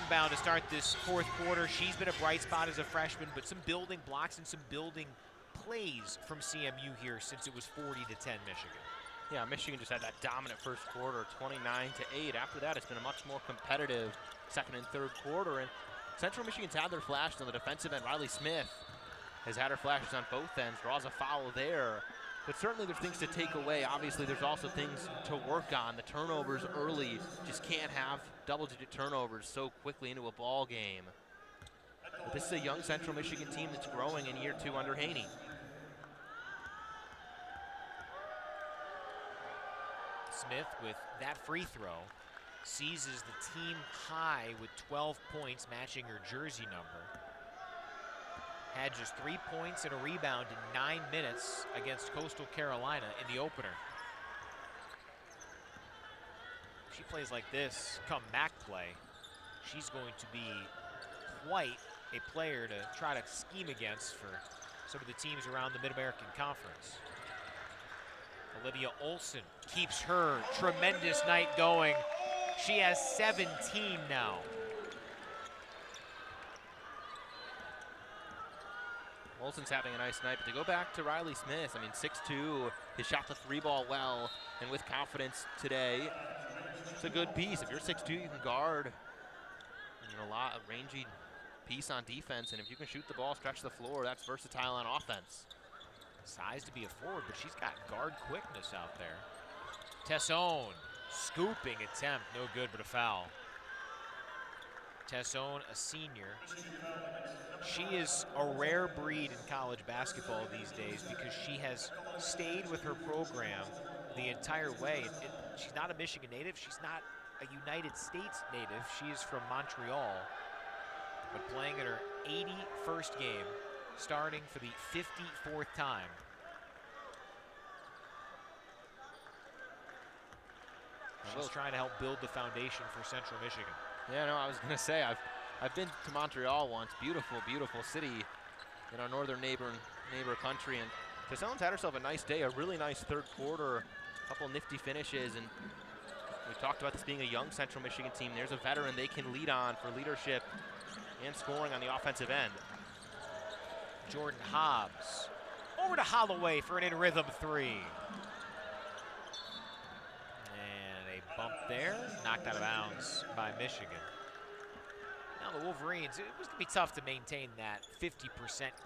rebound to start this fourth quarter. She's been a bright spot as a freshman, but some building blocks and some building plays from CMU here since it was 40-10 Michigan. Yeah, Michigan just had that dominant first quarter, 29-8. After that, it's been a much more competitive second and third quarter. And Central Michigan's had their flashes on the defensive end. Riley Smith has had her flashes on both ends, draws a foul there. But certainly there's things to take away. Obviously, there's also things to work on. The turnovers early, just can't have double-digit turnovers so quickly into a ball game. But this is a young Central Michigan team that's growing in year 2 under Haney. Smith with that free throw seizes the team high with 12 points, matching her jersey number. Had just 3 points and a rebound in 9 minutes against Coastal Carolina in the opener. If she plays like this, comeback play, she's going to be quite a player to try to scheme against for some of the teams around the Mid-American Conference. Olivia Olson keeps her tremendous night going. She has 17 now. Olson's having a nice night, but to go back to Riley Smith, I mean, 6'2", has shot the 3-ball well and with confidence today. It's a good piece. If you're 6'2", you can guard a lot of rangy piece on defense, and if you can shoot the ball, stretch the floor, that's versatile on offense. Size to be a forward, but she's got guard quickness out there. Tessone, scooping attempt, no good, but a foul. Tessone, a senior. She is a rare breed in college basketball these days because she has stayed with her program the entire way. She's not a Michigan native. She's not a United States native. She is from Montreal, but playing in her 81st game, starting for the 54th time. She's trying to help build the foundation for Central Michigan. Yeah, no, I was going to say, I've been to Montreal once. Beautiful, beautiful city in our northern neighbor country. And Tessone's had herself a nice day, a really nice third quarter, a couple nifty finishes. And we talked about this being a young Central Michigan team. There's a veteran they can lead on for leadership and scoring on the offensive end. Jordan Hobbs over to Holloway for an in-rhythm three. Bump there, knocked out of bounds by Michigan. Now the Wolverines, it was going to be tough to maintain that 50%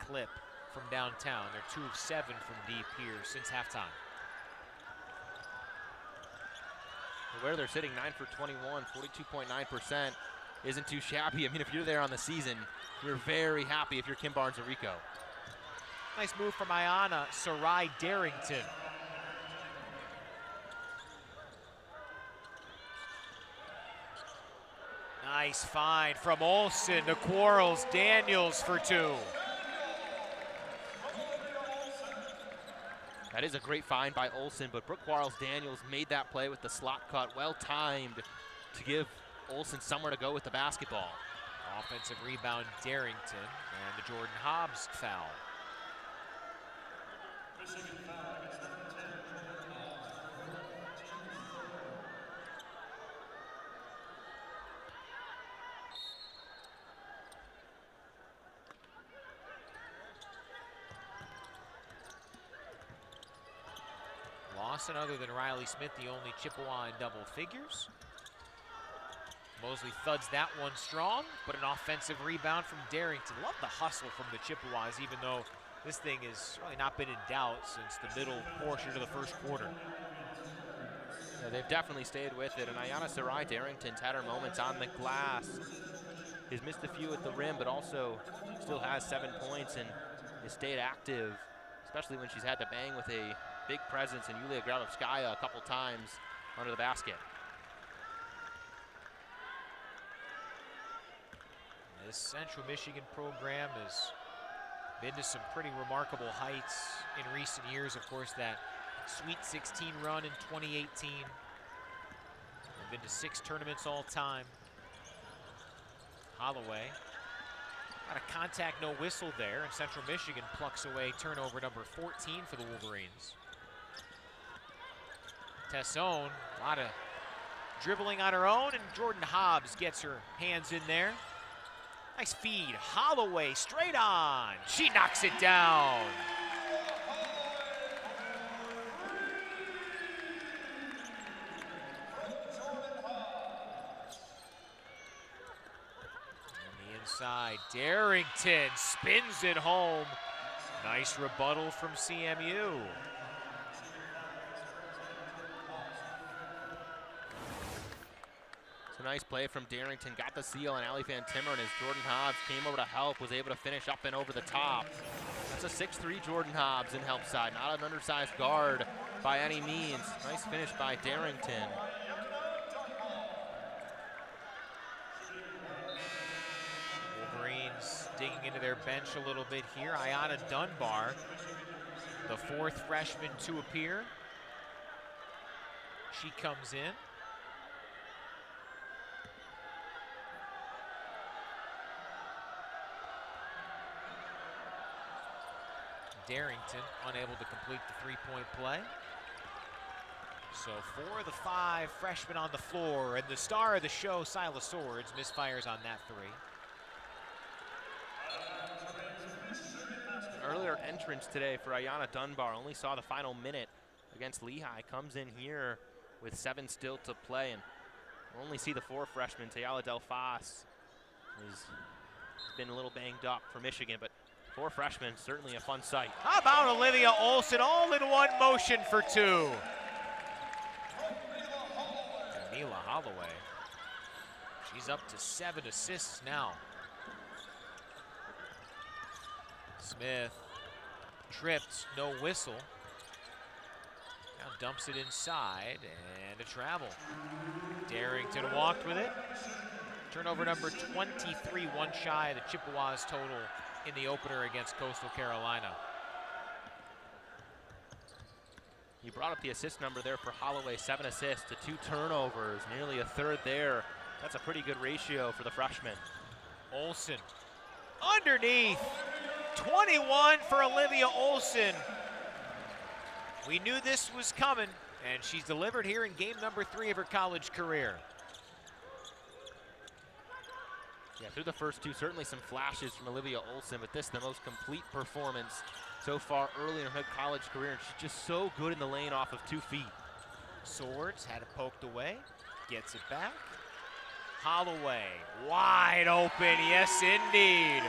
clip from downtown. They're 2 of 7 from deep here since halftime. Where they're sitting, 9 for 21, 42.9% isn't too shabby. I mean, if you're there on the season, you're very happy if you're Kim Barnes-Arico. Nice move from Ayanna Sarai Darrington. Nice find from Olson to Quarles Daniels for 2. That is a great find by Olson, but Brooke Quarles Daniels made that play with the slot cut, well timed to give Olson somewhere to go with the basketball. Offensive rebound Darrington and the Jordan Hobbs foul. Lawson, other than Riley Smith, the only Chippewa in double figures. Mosley thuds that one strong, but an offensive rebound from Darrington. Love the hustle from the Chippewas, even though this thing has really not been in doubt since the middle portion of the first quarter. Yeah, they've definitely stayed with it, and Ayanna Sarai Darrington's had her moments on the glass. He's missed a few at the rim, but also still has 7 points and has stayed active, especially when she's had to bang with a big presence in Yulia Gralovskaya a couple times under the basket. This Central Michigan program has been to some pretty remarkable heights in recent years. Of course, that Sweet 16 run in 2018. They've been to 6 tournaments all time. Holloway. Got a contact, no whistle there, and Central Michigan plucks away turnover number 14 for the Wolverines. Tessone, a lot of dribbling on her own, and Jordan Hobbs gets her hands in there. Nice feed. Holloway straight on. She knocks it down. Inside, Darrington spins it home. Nice rebuttal from CMU. It's a nice play from Darrington, got the seal on Allie Van Timmeren as Jordan Hobbs came over to help, was able to finish up and over the top. That's a 6'3" Jordan Hobbs in help side, not an undersized guard by any means. Nice finish by Darrington. Wolverines digging into their bench a little bit here. Ayanna Dunbar, the fourth freshman to appear. She comes in. Darrington unable to complete the three-point play. So 4 of the 5 freshmen on the floor, and the star of the show, Silas Swords, misfires on that three. An earlier entrance today for Ayanna Dunbar, only saw the final minute against Lehigh, comes in here with 7 still to play, and we'll only see the 4 freshmen. Tayala Delfas has been a little banged up for Michigan, but 4 freshmen, certainly a fun sight. How about Olivia Olson, all in one motion for 2. And Mila Holloway, she's up to 7 assists now. Smith tripped, no whistle. Now dumps it inside, and a travel. Darrington walked with it. Turnover number 23, one shy of the Chippewas total in the opener against Coastal Carolina. You brought up the assist number there for Holloway, 7 assists to 2 turnovers, nearly a third there. That's a pretty good ratio for the freshman. Olson underneath, 21 for Olivia Olson. We knew this was coming, and she's delivered here in game number 3 of her college career. Yeah, through the first 2, certainly some flashes from Olivia Olson, but this the most complete performance so far early in her college career, and she's just so good in the lane off of 2 feet. Swords had it poked away, gets it back. Holloway, wide open, yes indeed.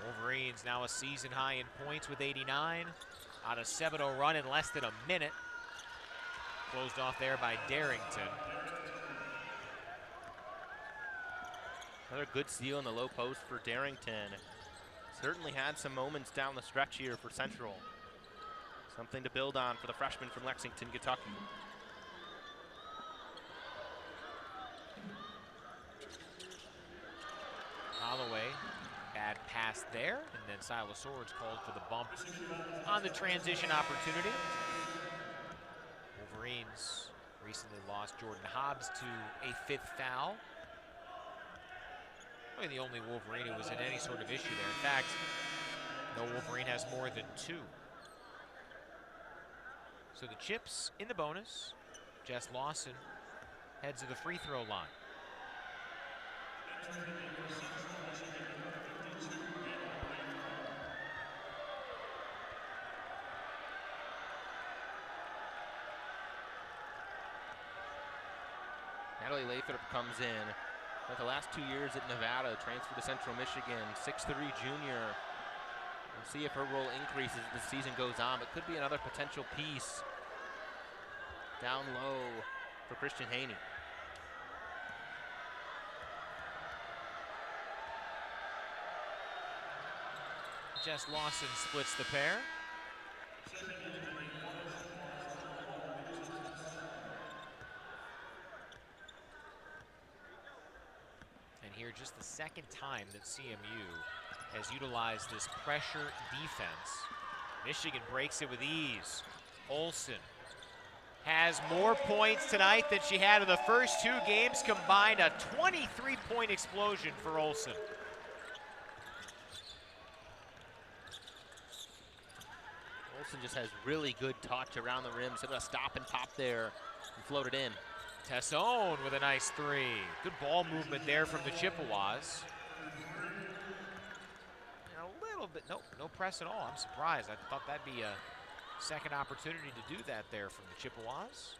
Wolverines now a season high in points with 89. On a 7-0 run in less than a minute. Closed off there by Darrington. Another good steal in the low post for Darrington. Certainly had some moments down the stretch here for Central. Something to build on for the freshman from Lexington, Kentucky. Holloway, bad pass there, and then Silas Swords called for the bump on the transition opportunity. Wolverines recently lost Jordan Hobbs to a 5th foul. Probably the only Wolverine who was in any sort of issue there. In fact, no Wolverine has more than 2. So the Chips in the bonus. Jess Lawson heads to the free throw line. Natalie Lathrop comes in. But the last 2 years at Nevada, transferred to Central Michigan, 6'3" junior. We'll see if her role increases as the season goes on, but could be another potential piece down low for Christian Haney. Jess Lawson splits the pair. And here, just the second time that CMU has utilized this pressure defense. Michigan breaks it with ease. Olson has more points tonight than she had in the first 2 games combined. A 23-point explosion for Olson. Olsen just has really good touch around the rim. So able to stop and pop there and float it in. Tessone with a nice three. Good ball movement there from the Chippewas. And a little bit, nope, no press at all. I'm surprised. I thought that'd be a second opportunity to do that there from the Chippewas.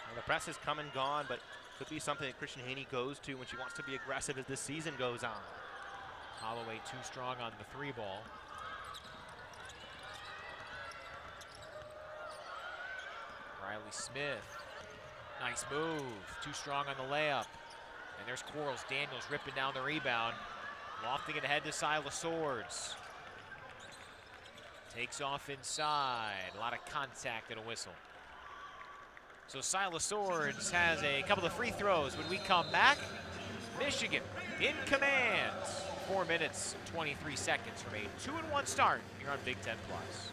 Well, the press has come and gone, but could be something that Christian Haney goes to when she wants to be aggressive as this season goes on. Holloway too strong on the three ball. Riley Smith, nice move, too strong on the layup. And there's Quarles Daniels ripping down the rebound, lofting it ahead to Silas Swords. Takes off inside, a lot of contact and a whistle. So Silas Swords has a couple of free throws. When we come back, Michigan in command. 4 minutes, 23 seconds from a 2-1 start here on Big Ten Plus.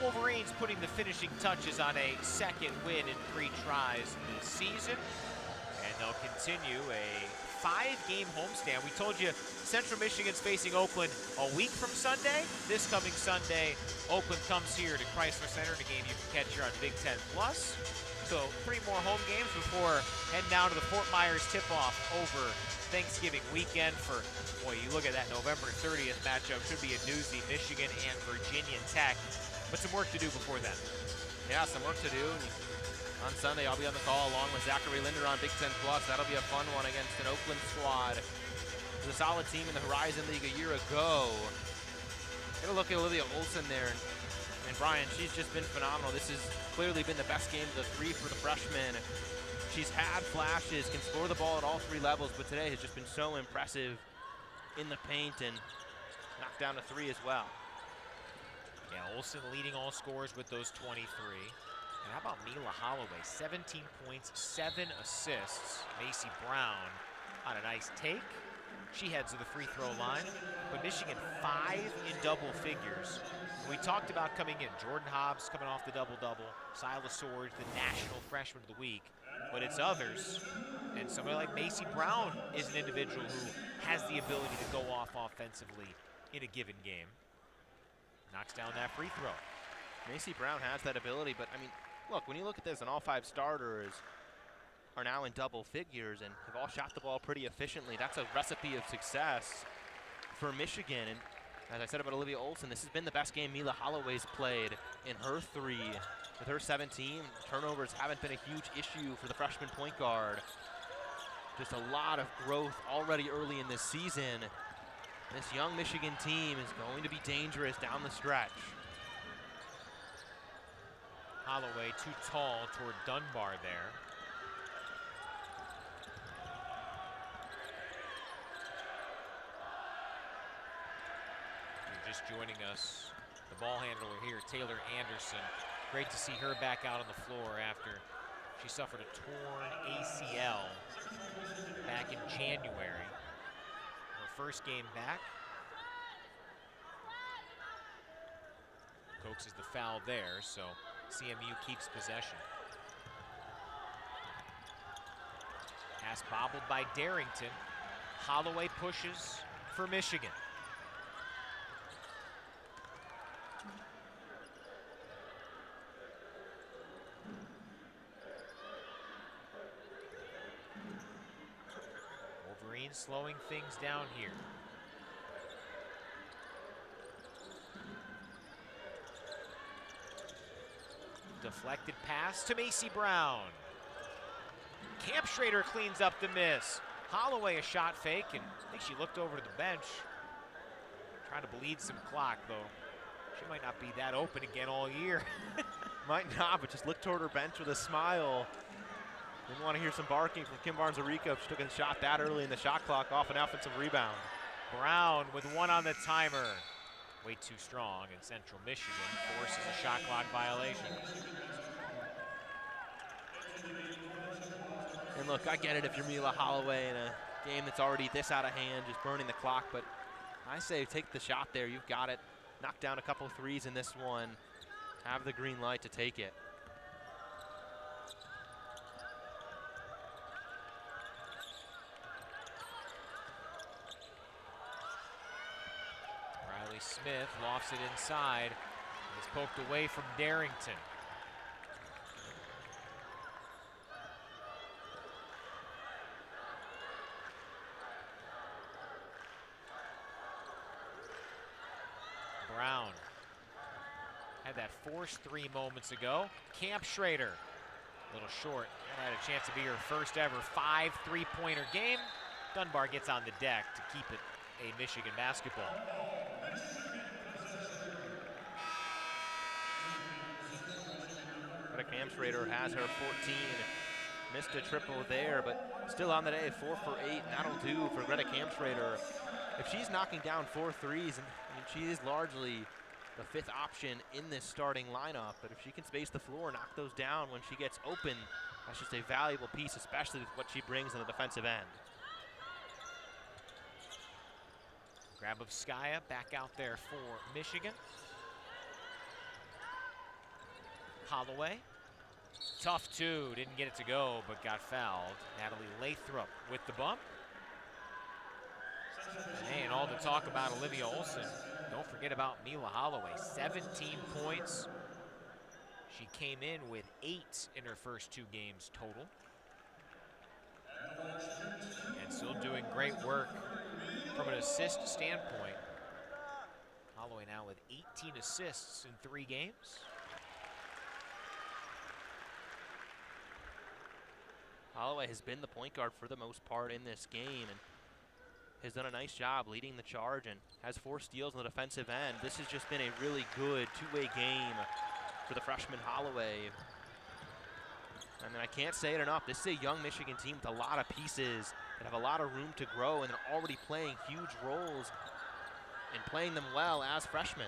Wolverines putting the finishing touches on a second win in 3 tries this season. And they'll continue a 5-game homestand. We told you Central Michigan's facing Oakland a week from Sunday. This coming Sunday, Oakland comes here to Chrysler Center in a game you can catch here on Big Ten Plus. So 3 more home games before heading down to the Fort Myers tip-off over Thanksgiving weekend for, boy, you look at that November 30th matchup, should be a doozy, Michigan and Virginia Tech. But some work to do before then. Yeah, some work to do. On Sunday, I'll be on the call along with Zachary Linder on Big Ten Plus. That'll be a fun one against an Oakland squad. It was a solid team in the Horizon League a year ago. Get a look at Olivia Olsen there. And Brian, she's just been phenomenal. This has clearly been the best game of the 3 for the freshman. She's had flashes, can score the ball at all 3 levels, but today has just been so impressive in the paint and knocked down a 3 as well. Yeah, Olsen leading all scorers with those 23. And how about Mila Holloway? 17 points, 7 assists. Macy Brown on a nice take. She heads to the free throw line. But Michigan 5 in double figures. We talked about coming in. Jordan Hobbs coming off the double-double. Silas Swords, the national freshman of the week. But it's others. And somebody like Macy Brown is an individual who has the ability to go off offensively in a given game. Knocks down that free throw. Macy Brown has that ability, but I mean, look, when you look at this, and all 5 starters are now in double figures and have all shot the ball pretty efficiently. That's a recipe of success for Michigan. And as I said about Olivia Olsen, this has been the best game Mila Holloway's played in her 3. With her 17, turnovers haven't been a huge issue for the freshman point guard. Just a lot of growth already early in this season. This young Michigan team is going to be dangerous down the stretch. Holloway too tall toward Dunbar there. just joining us, the ball handler here, Taylor Anderson. Great to see her back out on the floor after she suffered a torn ACL back in January. Her first game back. Coaxes the foul there, so CMU keeps possession. Pass bobbled by Darrington. Holloway pushes for Michigan. Wolverines slowing things down here. Deflected pass to Macy Brown. Camp Schrader cleans up the miss. Holloway a shot fake, and I think she looked over to the bench. Trying to bleed some clock, though. She might not be that open again all year. Might not, but just looked toward her bench with a smile. Didn't want to hear some barking from Kim Barnes-Arico if she took a shot that early in the shot clock off an offensive rebound. Brown with one on the timer. Way too strong, and Central Michigan forces a shot clock violation. And look, I get it if you're Mila Holloway in a game that's already this out of hand, just burning the clock, but I say take the shot there. You've got it. Knock down a couple of threes in this one. Have the green light to take it. Riley Smith lofts it inside. It's poked away from Darrington. Brown had that forced three moments ago. Camp Schrader, a little short. Had a chance to be her first ever 5 3-pointer game. Dunbar gets on the deck to keep it a Michigan basketball. Camp Schrader has her 14. Missed a triple there, but still on the day, 4 for 8, and that'll do for Greta Camp Schrader. If she's knocking down 4 threes, and I mean, she is largely the 5th option in this starting lineup, but if she can space the floor, knock those down when she gets open, that's just a valuable piece, especially with what she brings on the defensive end. Grabovskaya back out there for Michigan. Holloway, tough two, didn't get it to go, but got fouled. Natalie Lathrop with the bump. And all the talk about Olivia Olson, don't forget about Mila Holloway, 17 points. She came in with 8 in her first 2 games total. And still doing great work from an assist standpoint. Holloway now with 18 assists in 3 games. Holloway has been the point guard for the most part in this game and has done a nice job leading the charge and has 4 steals on the defensive end. This has just been a really good two-way game for the freshman Holloway. I mean, I can't say it enough. This is a young Michigan team with a lot of pieces that have a lot of room to grow, and they're already playing huge roles and playing them well as freshmen.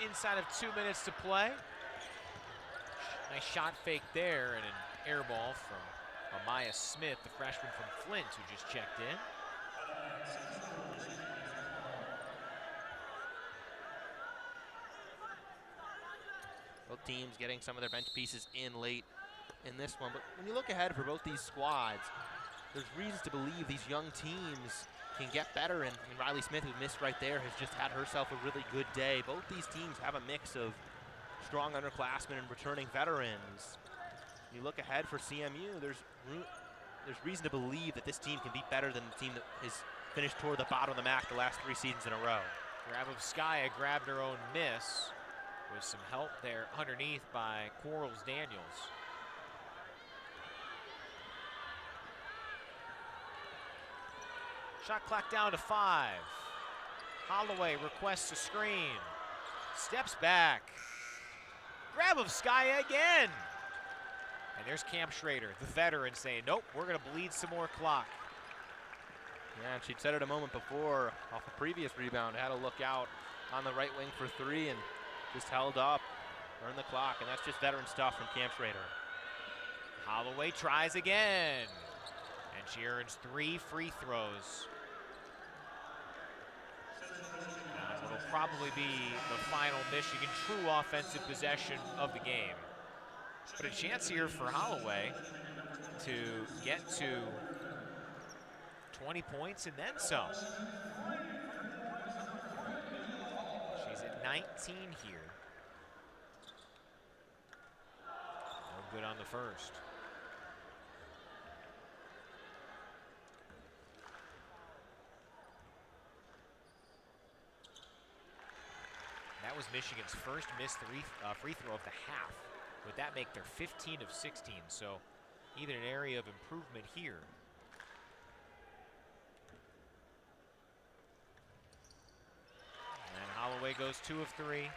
Inside of 2 minutes to play. Nice shot fake there and an air ball from Amaya Smith, the freshman from Flint, who just checked in. Both teams getting some of their bench pieces in late in this one. But when you look ahead for both these squads, there's reasons to believe these young teams can get better. And I mean, Riley Smith, who missed right there, has just had herself a really good day. Both these teams have a mix of strong underclassmen and returning veterans. You look ahead for CMU, there's reason to believe that this team can be better than the team that has finished toward the bottom of the MAC the last 3 seasons in a row. Grabovskaya grabbed her own miss with some help there underneath by Quarles Daniels. Shot clock down to 5. Holloway requests a screen. Steps back. Grabovskaya again. And there's Camp Schrader, the veteran, saying, nope, we're going to bleed some more clock. Yeah, and she'd said it a moment before off a previous rebound. Had a look out on the right wing for three and just held up, earned the clock, and that's just veteran stuff from Camp Schrader. Holloway tries again, and she earns 3 free throws. It'll probably be the final Michigan true offensive possession of the game. But a chance here for Holloway to get to 20 points and then some. She's at 19 here. No good on the first. That was Michigan's first missed free throw of the half. Would that make their 15 of 16? So even an area of improvement here. And Holloway goes 2 of 3.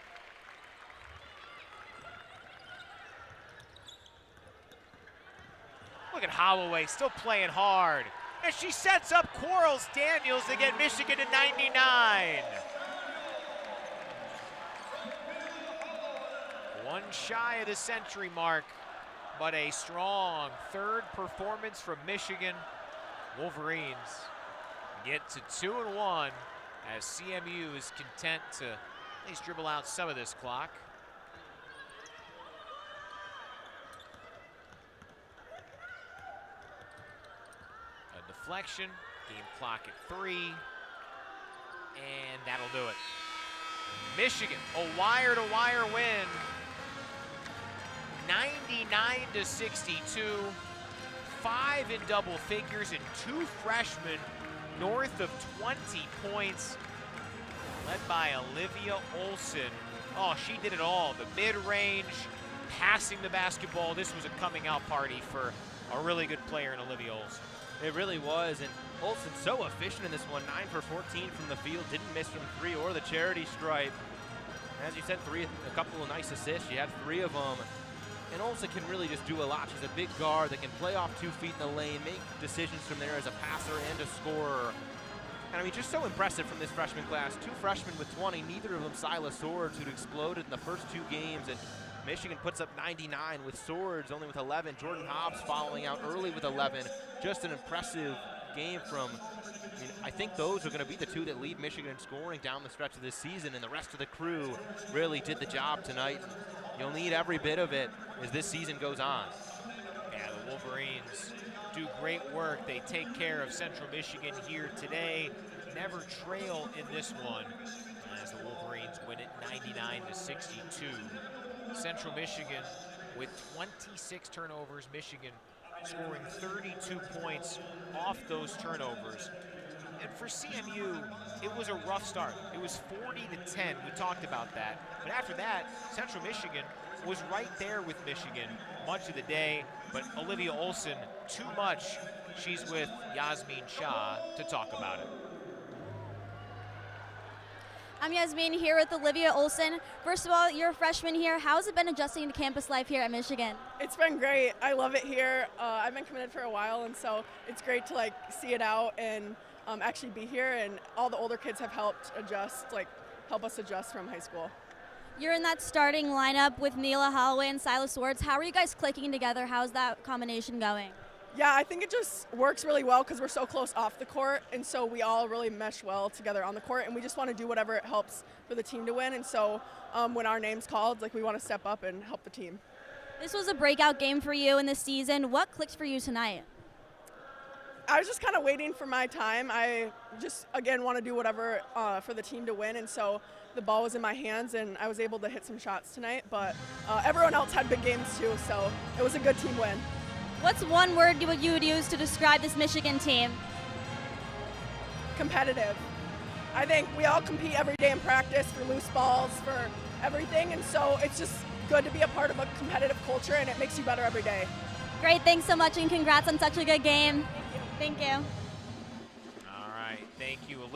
Look at Holloway still playing hard. And she sets up Quarles Daniels to get Michigan to 99. One shy of the century mark, but a strong third performance from Michigan. Wolverines get to 2-1 as CMU is content to at least dribble out some of this clock. A deflection, game clock at 3, and that'll do it. Michigan, a wire-to-wire win. 99-62, 5 in double figures, and 2 freshmen north of 20 points, led by Olivia Olson. Oh, she did it all. The mid-range, passing the basketball. This was a coming out party for a really good player in Olivia Olson. It really was, and Olson so efficient in this one, 9 for 14 from the field, didn't miss from 3 or the charity stripe. As you said, a couple of nice assists. She had 3 of them. And Olsen can really just do a lot. She's a big guard that can play off 2 feet in the lane, make decisions from there as a passer and a scorer. And I mean, just so impressive from this freshman class. 2 freshmen with 20, neither of them Silas Swords, who'd exploded in the first 2 games. And Michigan puts up 99 with Swords only with 11. Jordan Hobbs following out early with 11. Just an impressive game from, I think those are going to be the 2 that lead Michigan in scoring down the stretch of this season, and the rest of the crew really did the job tonight. You'll need every bit of it as this season goes on. Yeah, the Wolverines do great work. They take care of Central Michigan here today. Never trail in this one as the Wolverines win it 99-62. Central Michigan with 26 turnovers. Michigan scoring 32 points off those turnovers. And for CMU, it was a rough start. It was 40-10. We talked about that. But after that, Central Michigan was right there with Michigan much of the day. But Olivia Olson, too much. She's with Yasmin Shah to talk about it. I'm Yasmin here with Olivia Olson. First of all, you're a freshman here. How has it been adjusting to campus life here at Michigan? It's been great. I love it here. I've been committed for a while, and so it's great to see it out and actually be here. And all the older kids have helped adjust, help us adjust from high school. You're in that starting lineup with Neela Holloway and Silas Swords. How are you guys clicking together? How's that combination going? Yeah, I think it just works really well because we're so close off the court, and so we all really mesh well together on the court, and we just want to do whatever it helps for the team to win. And so when our name's called, we want to step up and help the team. This was a breakout game for you in the season. What clicked for you tonight? I was just kind of waiting for my time. I just, again, want to do whatever for the team to win, and so the ball was in my hands, and I was able to hit some shots tonight, but everyone else had big games too, so it was a good team win. What's one word you would use to describe this Michigan team? Competitive. I think we all compete every day in practice for loose balls, for everything, and so it's just good to be a part of a competitive culture, and it makes you better every day. Great, thanks so much, and congrats on such a good game. Thank you. All right, thank you, Olivia.